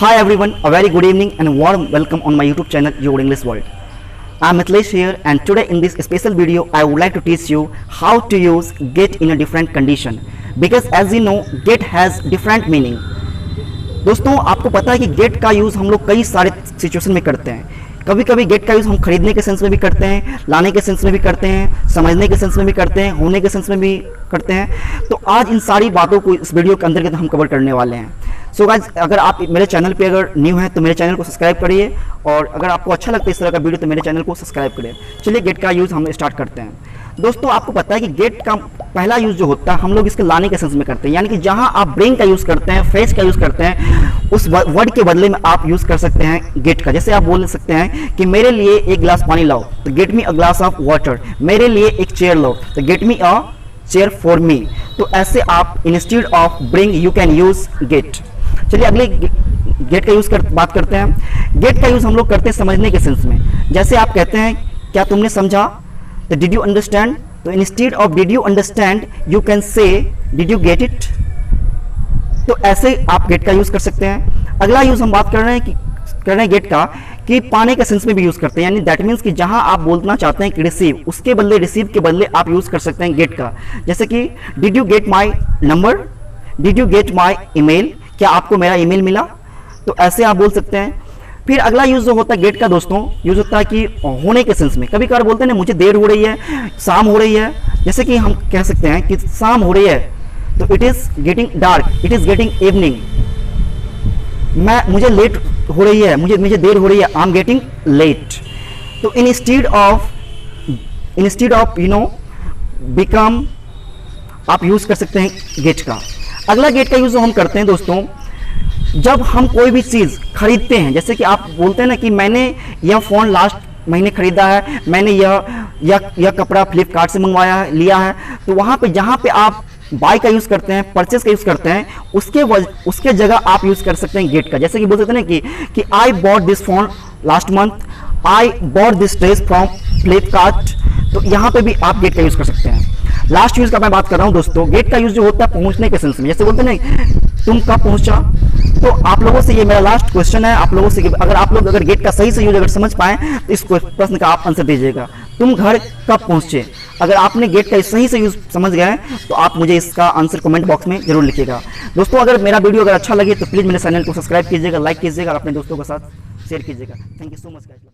Hi everyone, a very good evening and warm welcome on my YouTube channel Your English World. I am Mithilesh here, and today in this special video I would like to teach you how to use get in a different condition, because as you know get has different meaning. दोस्तों आपको पता है कि get का use हम लोग कई सारे सिचुएशन में करते हैं. कभी कभी गेट का यूज़ हम खरीदने के सेंस में भी करते हैं, लाने के सेंस में भी करते हैं, समझने के सेंस में भी करते हैं, होने के सेंस में भी करते हैं. तो आज इन सारी बातों को इस वीडियो के अंतर्गत हम कवर करने वाले हैं. सो गाइस, अगर आप मेरे चैनल पे अगर न्यू हैं तो मेरे चैनल को सब्सक्राइब करिए, और अगर आपको अच्छा लगता है इस तरह का वीडियो तो मेरे चैनल को सब्सक्राइब करिए. चलिए गेट का यूज़ हम स्टार्ट करते हैं. दोस्तों आपको पता है कि गेट का पहला यूज़ जो होता है हम लोग इसके लाने के सेंस में करते हैं, यानी कि जहां आप ब्रिंग का यूज़ करते हैं, फेच का यूज़ करते हैं, उस वर्ड के बदले में आप यूज़ कर सकते हैं गेट का. जैसे आप बोल सकते हैं कि मेरे लिए एक गिलास पानी लाओ, तो get me a glass of water. मेरे लिए एक चेयर लाओ, तो get me a chair for me. तो ऐसे आप instead of bring you can use get. चलिए अगले गेट का बात करते हैं. गेट का यूज़ हम लोग करते हैं समझने के सेंस में. जैसे आप कहते हैं क्या तुमने समझा, तो डिड यू अंडरस्टैंड. तो instead of did you understand you can say did you get it. तो ऐसे आप गेट का यूज़ कर सकते हैं. अगला यूज़ हम बात कर रहे हैं गेट का कि पाने के सेंस में भी यूज़ करते हैं, यानी दैट मीन्स कि जहां आप बोलना चाहते हैं कि रिसीव, उसके बदले रिसीव के बदले आप यूज़ कर सकते हैं गेट का. जैसे कि did you get my number, did you get my email, क्या आपको मेरा ईमेल मिला. तो ऐसे आप बोल सकते हैं. फिर अगला यूज़ जो होता है गेट का दोस्तों, यूज़ होता है कि होने के सेंस में. कभी कभार बोलते हैं ना मुझे देर हो रही है, शाम हो रही है. जैसे कि हम कह सकते हैं कि शाम हो रही है, तो it is getting dark, it is getting evening. मुझे लेट हो रही है, मुझे देर हो रही है, आई एम गेटिंग लेट. तो इंस्टेड ऑफ बिकम आप यूज़ कर सकते हैं गेट का. अगला गेट का यूज़ जो हम करते हैं दोस्तों, जब हम कोई भी चीज़ खरीदते हैं. जैसे कि आप बोलते हैं ना कि मैंने यह फ़ोन लास्ट महीने खरीदा है, मैंने यह कपड़ा फ्लिपकार्ट से मंगवाया है, लिया है. तो वहाँ पे जहाँ पे आप बाय का यूज़ करते हैं, परचेज का यूज़ करते हैं, उसके जगह आप यूज़ कर सकते हैं गेट का. जैसे कि बोल सकते हैं ना कि I bought this phone last month, I bought this dress from Flipkart. तो यहाँ पे भी आप गेट का यूज़ कर सकते हैं. लास्ट यूज़ का मैं बात कर रहा हूँ दोस्तों. गेट का यूज़ जो होता है पहुँचने के सेंस में. जैसे बोलते हैं ना तुम कब पहुँचा. तो आप लोगों से ये मेरा लास्ट क्वेश्चन है आप लोगों से, अगर आप लोग अगर गेट का सही से यूज अगर समझ पाएं तो इस प्रश्न का आप आंसर दीजिएगा. तुम घर कब पहुंचे. अगर आपने गेट का सही से यूज समझ गए तो आप मुझे इसका आंसर कमेंट बॉक्स में जरूर लिखिएगा. दोस्तों अगर मेरा वीडियो अगर अच्छा लगे तो प्लीज़ मेरे चैनल को सब्सक्राइब कीजिएगा, लाइक कीजिएगा और अपने दोस्तों के साथ शेयर कीजिएगा. Thank you so much guys.